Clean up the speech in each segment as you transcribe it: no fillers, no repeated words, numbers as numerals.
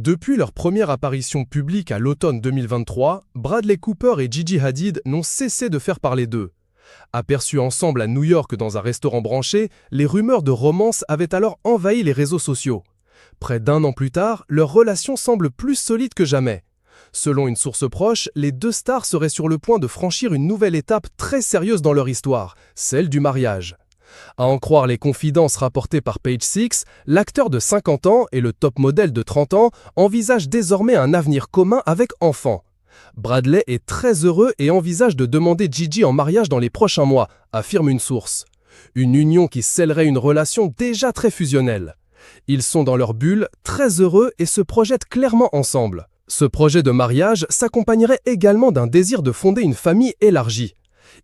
Depuis leur première apparition publique à l'automne 2023, Bradley Cooper et Gigi Hadid n'ont cessé de faire parler d'eux. Aperçus ensemble à New York dans un restaurant branché, les rumeurs de romance avaient alors envahi les réseaux sociaux. Près d'un an plus tard, leur relation semble plus solide que jamais. Selon une source proche, les deux stars seraient sur le point de franchir une nouvelle étape très sérieuse dans leur histoire, celle du mariage. À en croire les confidences rapportées par Page Six, l'acteur de 50 ans et le top modèle de 30 ans envisagent désormais un avenir commun avec enfants. Bradley est très heureux et envisage de demander Gigi en mariage dans les prochains mois, affirme une source. Une union qui scellerait une relation déjà très fusionnelle. Ils sont dans leur bulle, très heureux et se projettent clairement ensemble. Ce projet de mariage s'accompagnerait également d'un désir de fonder une famille élargie.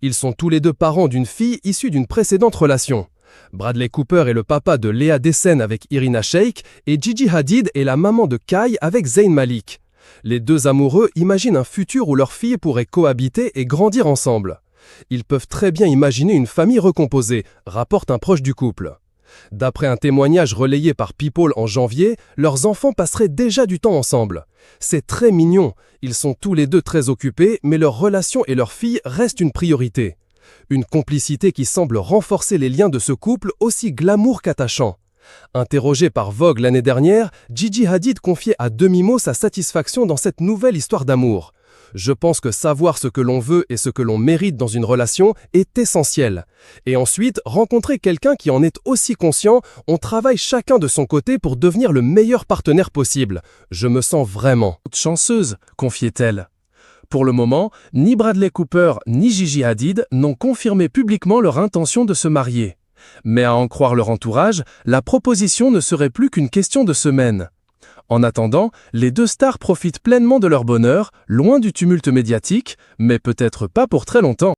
Ils sont tous les deux parents d'une fille issue d'une précédente relation. Bradley Cooper est le papa de Léa Dessen avec Irina Shayk et Gigi Hadid est la maman de Kai avec Zayn Malik. Les deux amoureux imaginent un futur où leur fille pourrait cohabiter et grandir ensemble. Ils peuvent très bien imaginer une famille recomposée, rapporte un proche du couple. D'après un témoignage relayé par People en janvier, leurs enfants passeraient déjà du temps ensemble. C'est très mignon, ils sont tous les deux très occupés, mais leur relation et leur fille restent une priorité. Une complicité qui semble renforcer les liens de ce couple aussi glamour qu'attachant. Interrogé par Vogue l'année dernière, Gigi Hadid confiait à demi-mot sa satisfaction dans cette nouvelle histoire d'amour. Je pense que savoir ce que l'on veut et ce que l'on mérite dans une relation est essentiel. Et ensuite, rencontrer quelqu'un qui en est aussi conscient, on travaille chacun de son côté pour devenir le meilleur partenaire possible. Je me sens vraiment chanceuse, confiait-elle. Pour le moment, ni Bradley Cooper ni Gigi Hadid n'ont confirmé publiquement leur intention de se marier. Mais à en croire leur entourage, la proposition ne serait plus qu'une question de semaines. En attendant, les deux stars profitent pleinement de leur bonheur, loin du tumulte médiatique, mais peut-être pas pour très longtemps.